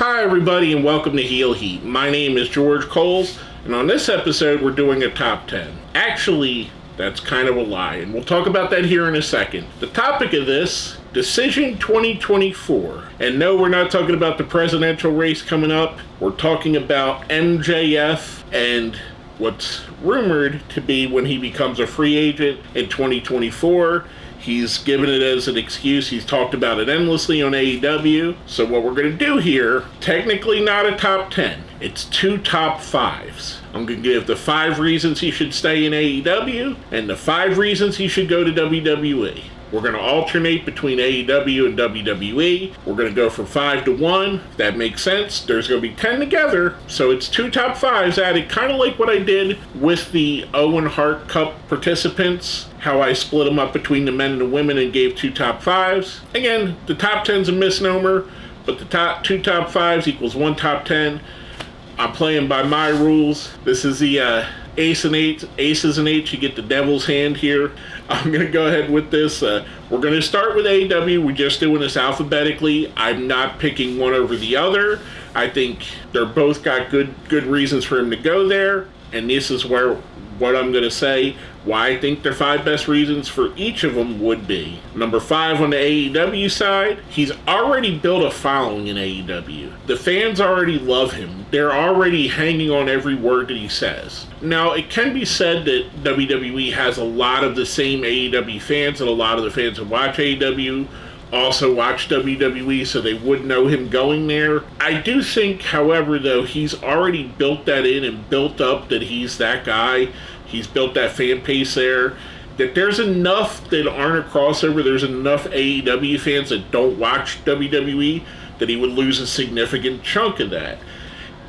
Hi everybody and welcome to Heel Heat. My name is George Coles, and on this episode we're doing a top 10. Actually, that's kind of a lie, and we'll talk about that here in a second. The topic of this, Decision 2024. And no, we're not talking about the presidential race coming up. We're talking about MJF and what's rumored to be when he becomes a free agent in 2024. He's given it as an excuse. He's talked about it endlessly on AEW. So what we're going to do here, technically not a top 10. It's two top 5s. I'm going to give the 5 reasons he should stay in AEW and the 5 reasons he should go to WWE. We're going to alternate between AEW and WWE. We're going to go from 5 to 1. If that makes sense. There's going to be 10 together. So it's two top 5s added, kind of like what I did with the Owen Hart Cup participants. How I split them up between the men and the women and gave 2 top 5s. Again, the top 10's a misnomer, but the two top 5s equals 1 top 10. I'm playing by my rules. This is the aces and eights. You get the devil's hand here. I'm going to go ahead with this. We're going to start with AEW. We're just doing this alphabetically. I'm not picking one over the other. I think they're both got good reasons for him to go there. And this is what I'm going to say, why I think their 5 best reasons for each of them would be. Number 5 on the AEW side, he's already built a following in AEW. The fans already love him. They're already hanging on every word that he says. Now, it can be said that WWE has a lot of the same AEW fans, and a lot of the fans that watch AEW also watch WWE, so they would know him going there. I do think, however, though, he's already built that in and built up that he's that guy. He's built that fan base there. That there's enough that aren't a crossover, there's enough AEW fans that don't watch WWE, that he would lose a significant chunk of that.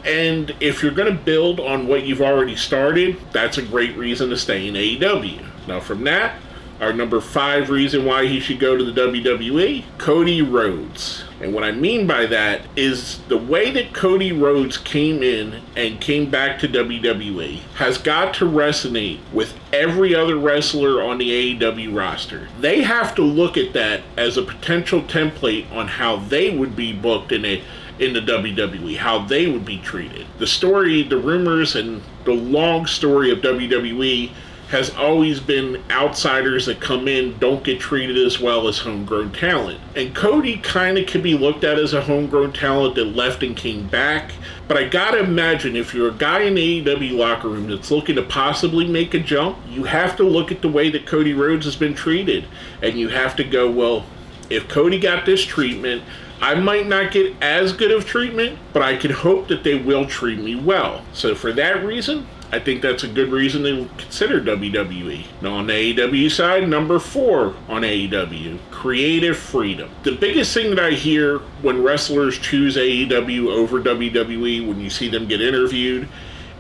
And if you're going to build on what you've already started, that's a great reason to stay in AEW. Now from that, our number 5 reason why he should go to the WWE, Cody Rhodes. And what I mean by that is the way that Cody Rhodes came in and came back to WWE has got to resonate with every other wrestler on the AEW roster. They have to look at that as a potential template on how they would be booked in the WWE, how they would be treated. The story, the rumors, and the long story of WWE has always been outsiders that come in don't get treated as well as homegrown talent. And Cody kind of could be looked at as a homegrown talent that left and came back. But I gotta imagine if you're a guy in the AEW locker room that's looking to possibly make a jump, you have to look at the way that Cody Rhodes has been treated. And you have to go, well, if Cody got this treatment, I might not get as good of treatment, but I can hope that they will treat me well. So for that reason, I think that's a good reason to consider WWE. Now on the AEW side, number 4 on AEW, creative freedom. The biggest thing that I hear when wrestlers choose AEW over WWE, when you see them get interviewed,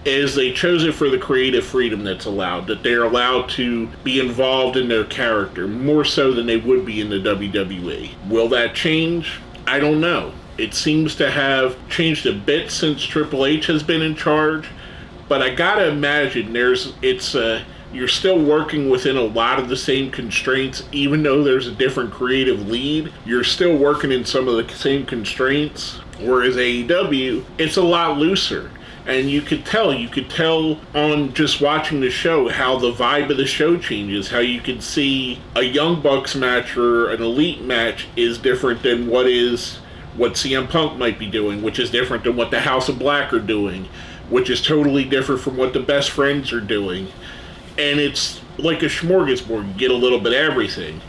is they chose it for the creative freedom that's allowed, that they're allowed to be involved in their character, more so than they would be in the WWE. Will that change? I don't know. It seems to have changed a bit since Triple H has been in charge. But I gotta imagine you're still working within a lot of the same constraints, even though there's a different creative lead. You're still working in some of the same constraints, whereas AEW, it's a lot looser. And you could tell on just watching the show how the vibe of the show changes, how you can see a Young Bucks match or an Elite match is different than what CM Punk might be doing, which is different than what the House of Black are doing, which is totally different from what the Best Friends are doing. And it's like a smorgasbord. You get a little bit of everything.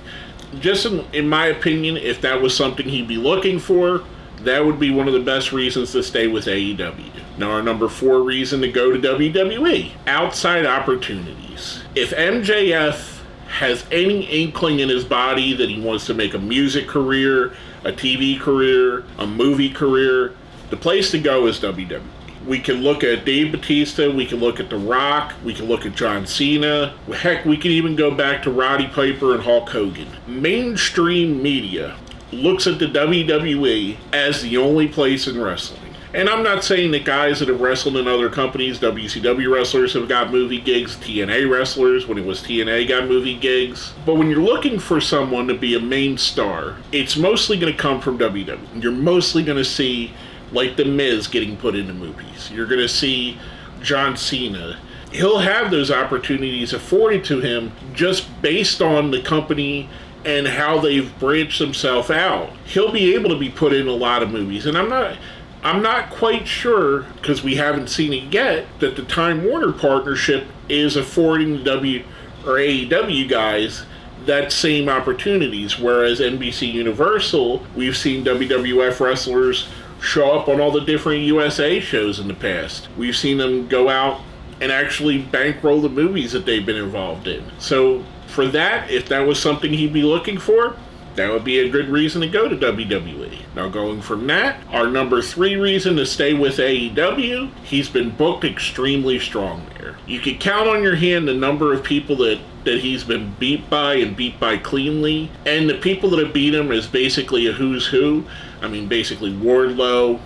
Just in my opinion, if that was something he'd be looking for, that would be one of the best reasons to stay with AEW. Now our number 4 reason to go to WWE, outside opportunities. If MJF has any inkling in his body that he wants to make a music career, a TV career, a movie career, the place to go is WWE. We can look at Dave Bautista, we can look at The Rock, we can look at John Cena. Heck, we can even go back to Roddy Piper and Hulk Hogan. Mainstream media looks at the WWE as the only place in wrestling. And I'm not saying that guys that have wrestled in other companies, WCW wrestlers have got movie gigs, TNA wrestlers, when it was TNA, got movie gigs. But when you're looking for someone to be a main star, it's mostly going to come from WWE. You're mostly going to see like The Miz getting put into movies. You're going to see John Cena. He'll have those opportunities afforded to him just based on the company and how they've branched themselves out. He'll be able to be put in a lot of movies. And I'm not quite sure, because we haven't seen it yet, that the Time Warner partnership is affording the AEW guys that same opportunities. Whereas NBC Universal, we've seen WWF wrestlers show up on all the different USA shows in the past. We've seen them go out and actually bankroll the movies that they've been involved in. So for that, if that was something he'd be looking for, that would be a good reason to go to WWE. Now going from that, our number 3 reason to stay with AEW, he's been booked extremely strong there. You can count on your hand the number of people that he's been beat by and beat by cleanly, and the people that have beat him is basically a who's who. I mean, basically Wardlow,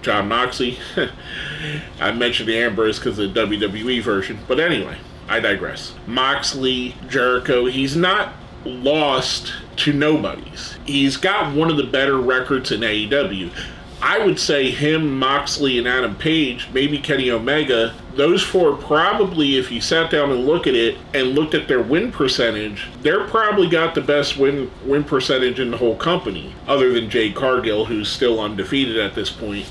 Jon Moxley. I mentioned the Ambrose because of the WWE version, but anyway, I digress. Moxley, Jericho, he's not lost to nobodies. He's got one of the better records in AEW. I would say him, Moxley, and Adam Page, maybe Kenny Omega, those 4 probably, if you sat down and looked at it and looked at their win percentage, they're probably got the best win percentage in the whole company, other than Jade Cargill, who's still undefeated at this point.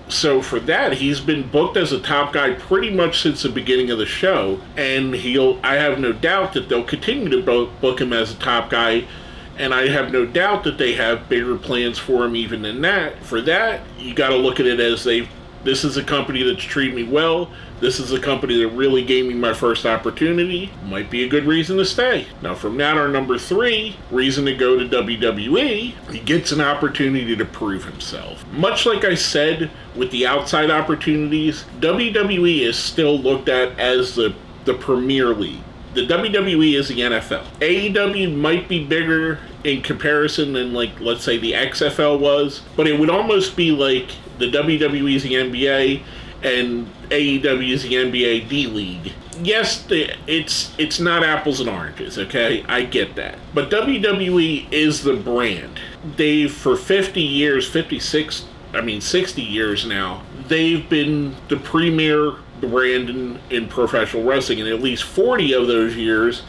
So for that, he's been booked as a top guy pretty much since the beginning of the show, and I have no doubt that they'll continue to book him as a top guy, and I have no doubt that they have bigger plans for him even than that. For that, you got to look at it as this is a company that's treated me well. This is a company that really gave me my first opportunity. Might be a good reason to stay. Now from that, our number 3 reason to go to WWE, he gets an opportunity to prove himself. Much like I said with the outside opportunities, WWE is still looked at as the Premier League. The WWE is the NFL. AEW might be bigger in comparison than, like, let's say the XFL was, but it would almost be like the WWE is the NBA and AEW is the NBA D-League. Yes, it's not apples and oranges, okay? I get that. But WWE is the brand. They've, for 60 years now, they've been the premier brand in professional wrestling, and at least 40 of those years,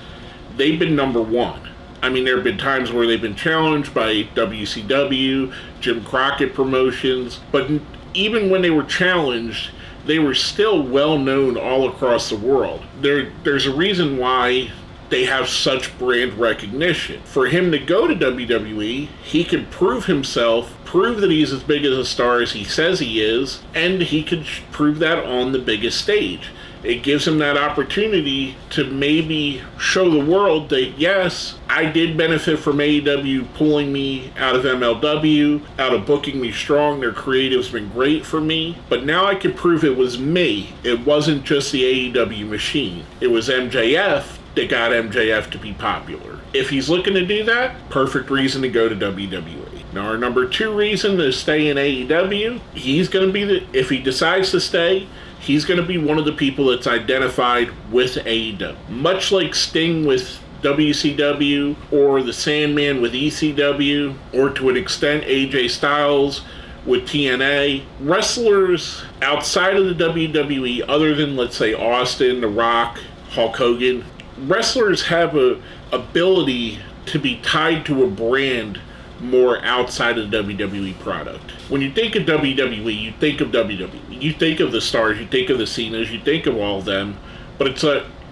they've been number 1. I mean, there have been times where they've been challenged by WCW, Jim Crockett Promotions, but even when they were challenged, they were still well known all across the world. There's a reason why they have such brand recognition. For him to go to WWE, he can prove himself, prove that he's as big as a star as he says he is, and he could prove that on the biggest stage. It gives him that opportunity to maybe show the world that, yes, I did benefit from AEW pulling me out of MLW, out of booking me strong. Their creative's been great for me. But now I can prove it was me. It wasn't just the AEW machine. It was MJF that got MJF to be popular. If he's looking to do that, perfect reason to go to WWE. Now, our number 2 reason to stay in AEW, he's going to be if he decides to stay, he's going to be one of the people that's identified with AEW. Much like Sting with WCW, or the Sandman with ECW, or to an extent AJ Styles with TNA. Wrestlers outside of the WWE, other than, let's say, Austin, The Rock, Hulk Hogan, wrestlers have a ability to be tied to a brand more outside of the WWE product. When you think of WWE, you think of WWE. You think of the stars, you think of the Cenas, you think of all of them, but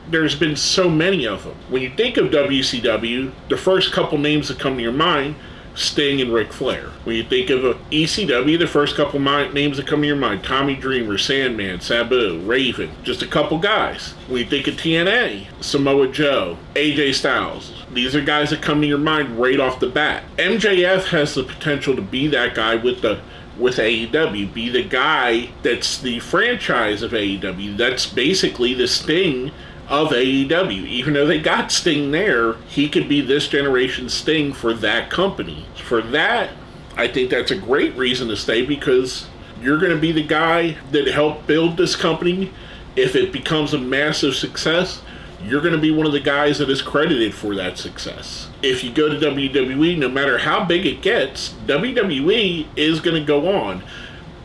there's been so many of them. When you think of WCW, the first couple names that come to your mind, Sting and Ric Flair. When you think of ECW, the first couple names that come to your mind, Tommy Dreamer, Sandman, Sabu, Raven, just a couple guys. When you think of TNA, Samoa Joe, AJ Styles, these are guys that come to your mind right off the bat. MJF has the potential to be that guy with AEW, be the guy that's the franchise of AEW. That's basically the Sting of AEW. Even though they got Sting there, he could be this generation's Sting for that company. For that, I think that's a great reason to stay, because you're going to be the guy that helped build this company. If it becomes a massive success, you're going to be one of the guys that is credited for that success. If you go to WWE, no matter how big it gets, WWE is going to go on.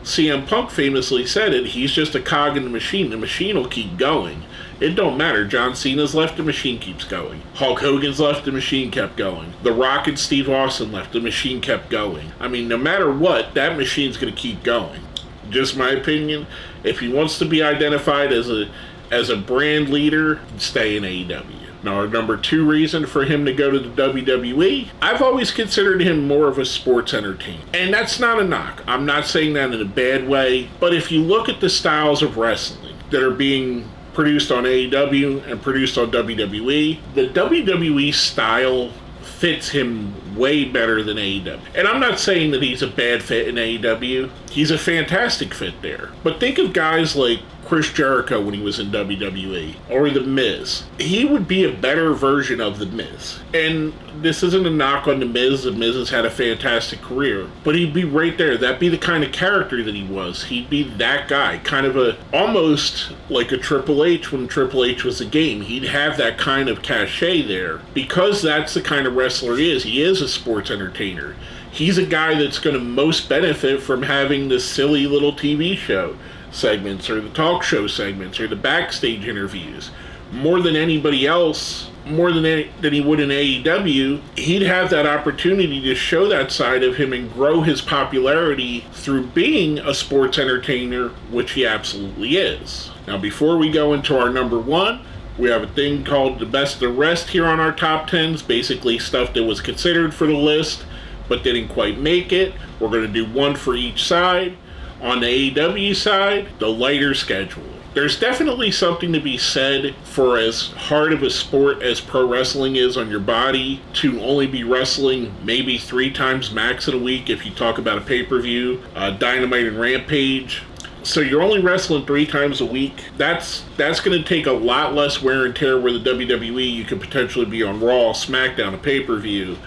CM Punk famously said it, he's just a cog in the machine. The machine will keep going. It don't matter. John Cena's left, the machine keeps going. Hulk Hogan's left, the machine kept going. The Rock and Steve Austin left, the machine kept going. I mean, no matter what, that machine's going to keep going. Just my opinion. If he wants to be identified as a brand leader, stay in AEW. Now, our number 2 reason for him to go to the WWE, I've always considered him more of a sports entertainer. And that's not a knock. I'm not saying that in a bad way. But if you look at the styles of wrestling that are being produced on AEW and produced on WWE, the WWE style fits him way better than AEW. And I'm not saying that he's a bad fit in AEW. He's a fantastic fit there. But think of guys like Chris Jericho when he was in WWE, or The Miz. He would be a better version of The Miz. And this isn't a knock on The Miz. The Miz has had a fantastic career. But he'd be right there. That'd be the kind of character that he was. He'd be that guy. Kind of almost like a Triple H when Triple H was a game. He'd have that kind of cachet there. Because that's the kind of wrestler he is. He is a sports entertainer. He's a guy that's going to most benefit from having this silly little TV show segments, or the talk show segments, or the backstage interviews. More than anybody else, more than he would in AEW, he'd have that opportunity to show that side of him and grow his popularity through being a sports entertainer, which he absolutely is. Now, before we go into our number 1, we have a thing called the best of the rest here on our top 10s, basically stuff that was considered for the list but didn't quite make it. We're going to do one for each side. On the AEW side, the lighter schedule. There's definitely something to be said for as hard of a sport as pro wrestling is on your body, to only be wrestling maybe 3 times max in a week if you talk about a pay-per-view, Dynamite and Rampage. So you're only wrestling 3 times a week. That's going to take a lot less wear and tear, where the WWE, you could potentially be on Raw, SmackDown, a pay-per-view,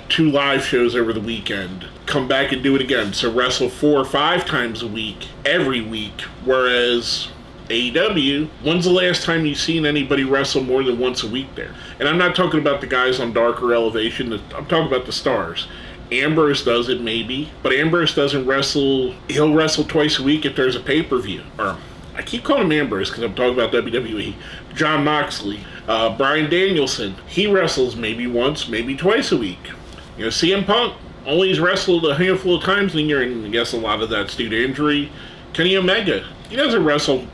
2 live shows over the weekend, come back and do it again. So wrestle 4 or 5 times a week, every week. Whereas AEW, when's the last time you've seen anybody wrestle more than once a week there? And I'm not talking about the guys on Darker Elevation. I'm talking about the stars. Ambrose does it maybe, but Ambrose doesn't wrestle. He'll wrestle twice a week if there's a pay-per-view. Or, I keep calling him Ambrose because I'm talking about WWE. John Moxley, Bryan Danielson, he wrestles maybe once, maybe twice a week. You know, CM Punk only has wrestled a handful of times in a year, and I guess a lot of that's due to injury. Kenny Omega, he doesn't wrestle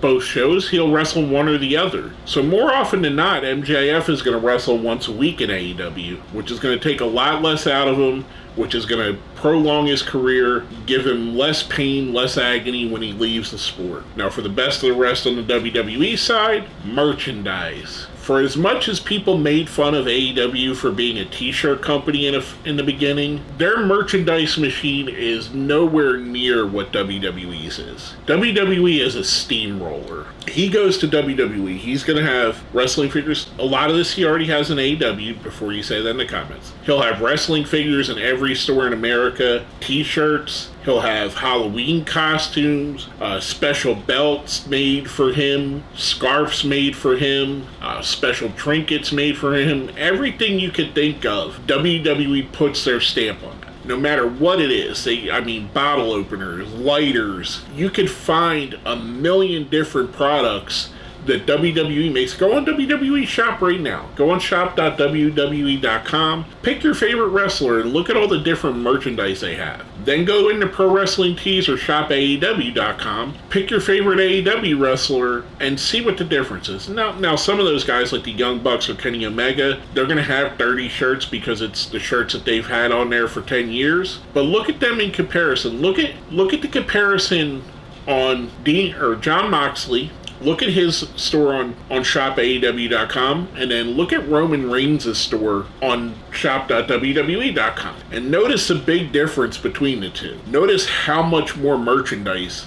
both shows. He'll wrestle one or the other. So more often than not, MJF is going to wrestle once a week in AEW, which is going to take a lot less out of him, which is going to prolong his career, give him less pain, less agony when he leaves the sport. Now, for the best of the rest on the WWE side, merchandise. For as much as people made fun of AEW for being a t-shirt company in the beginning, their merchandise machine is nowhere near what WWE's is. WWE is a steamroller. He goes to WWE, he's going to have wrestling figures. A lot of this he already has in AEW, before you say that in the comments. He'll have wrestling figures in every store in America, t-shirts. He'll have Halloween costumes, special belts made for him, scarves made for him, special trinkets made for him. Everything you could think of, WWE puts their stamp on that. No matter what it is, bottle openers, lighters, you could find a million different products that WWE makes. Go on WWE Shop right now. Go on shop.wwe.com. Pick your favorite wrestler and look at all the different merchandise they have. Then go into Pro Wrestling Tees or shopaew.com. Pick your favorite AEW wrestler and see what the difference is. Now some of those guys, like the Young Bucks or Kenny Omega, they're going to have dirty shirts because it's the shirts that they've had on there for 10 years. But look at them in comparison. Look at the comparison on John Moxley. Look at his store on shopaew.com, and then look at Roman Reigns' store on shop.wwe.com. And notice the big difference between the two. Notice how much more merchandise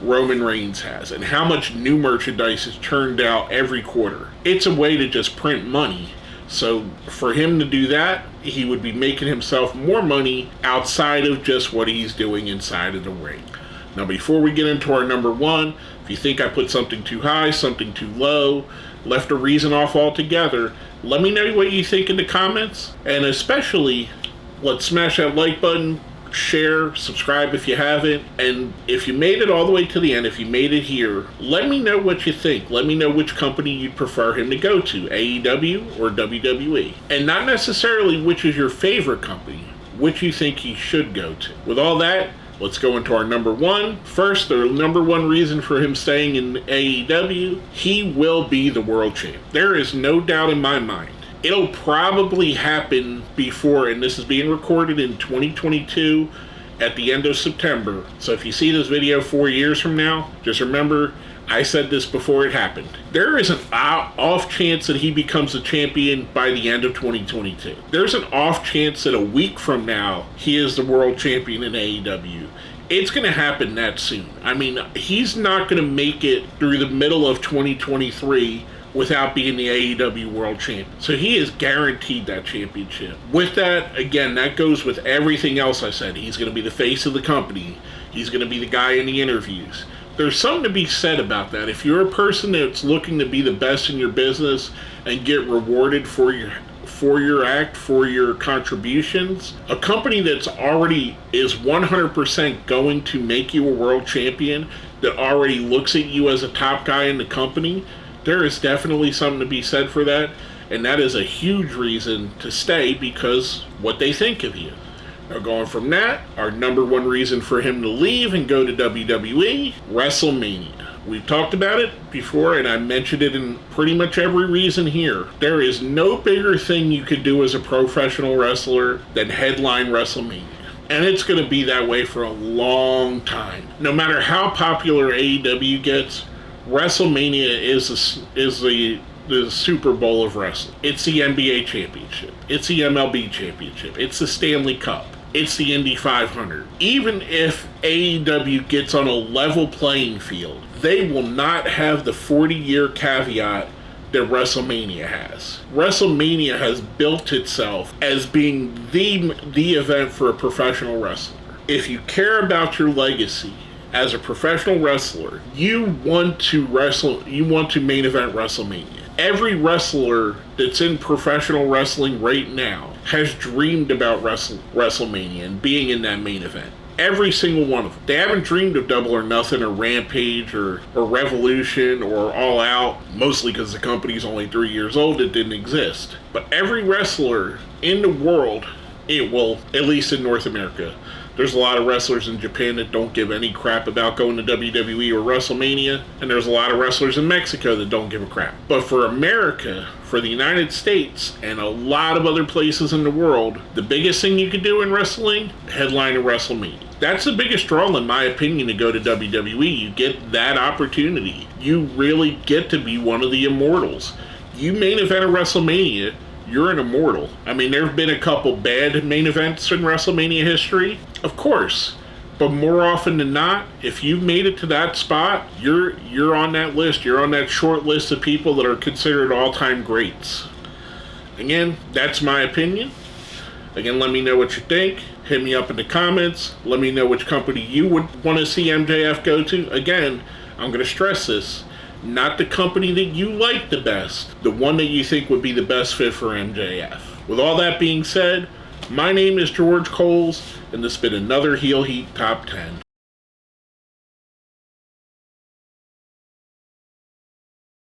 Roman Reigns has, and how much new merchandise is turned out every quarter. It's a way to just print money. So for him to do that, he would be making himself more money outside of just what he's doing inside of the ring. Now, before we get into our number one, if you think I put something too high, something too low, left a reason off altogether, let me know what you think in the comments. And especially, let's smash that like button, share, subscribe if you haven't, and if you made it all the way to the end, if you made it here, let me know what you think. Let me know which company you'd prefer him to go to, AEW or WWE. And not necessarily which is your favorite company, which you think he should go to. With all that, let's go into our number one. First, the number one reason for him staying in AEW, he will be the world champ. There is no doubt in my mind. It'll probably happen before, and this is being recorded in 2022 at the end of September. So if you see this video 4 years from now, just remember I said this before it happened. There is an off chance that he becomes a champion by the end of 2022. There's an off chance that a week from now he is the world champion in AEW. It's going to happen that soon. I mean, he's not going to make it through the middle of 2023 without being the AEW World Champion. So he is guaranteed that championship. With that, again, that goes with everything else I said. He's going to be the face of the company. He's going to be the guy in the interviews. There's something to be said about that. If you're a person that's looking to be the best in your business and get rewarded for your act, for your contributions, a company that's already is 100% going to make you a world champion, that already looks at you as a top guy in the company, there is definitely something to be said for that, and that is a huge reason to stay because what they think of you. Now, going from that, our number one reason for him to leave and go to WWE, WrestleMania. We've talked about it before, and I mentioned it in pretty much every reason here. There is no bigger thing you could do as a professional wrestler than headline WrestleMania. And it's going to be that way for a long time. No matter how popular AEW gets, WrestleMania is the Super Bowl of wrestling. It's the NBA Championship. It's the MLB Championship. It's the Stanley Cup. It's the Indy 500. Even if AEW gets on a level playing field, they will not have the 40-year caveat that WrestleMania has. WrestleMania has built itself as being the event for a professional wrestler. If you care about your legacy as a professional wrestler, you want to main event WrestleMania. Every wrestler that's in professional wrestling right now has dreamed about WrestleMania and being in that main event. Every single one of them. They haven't dreamed of Double or Nothing or Rampage or Revolution or All Out, mostly because the company's only 3 years old. It didn't exist. But every wrestler in the world, it will, at least in North America, there's a lot of wrestlers in Japan that don't give any crap about going to WWE or WrestleMania, and there's a lot of wrestlers in Mexico that don't give a crap. But for America, for the United States, and a lot of other places in the world, the biggest thing you could do in wrestling, headline a WrestleMania. That's the biggest draw, in my opinion, to go to WWE. You get that opportunity. You really get to be one of the immortals. You main event a WrestleMania, you're an immortal. I mean, there have been a couple bad main events in WrestleMania history, of course. But more often than not, if you've made it to that spot, you're on that list. You're on that short list of people that are considered all-time greats. Again, that's my opinion. Again, let me know what you think. Hit me up in the comments. Let me know which company you would want to see MJF go to. Again, I'm going to stress this. Not the company that you like the best. The one that you think would be the best fit for MJF. With all that being said, my name is George Coles, and this has been another Heel Heat Top 10.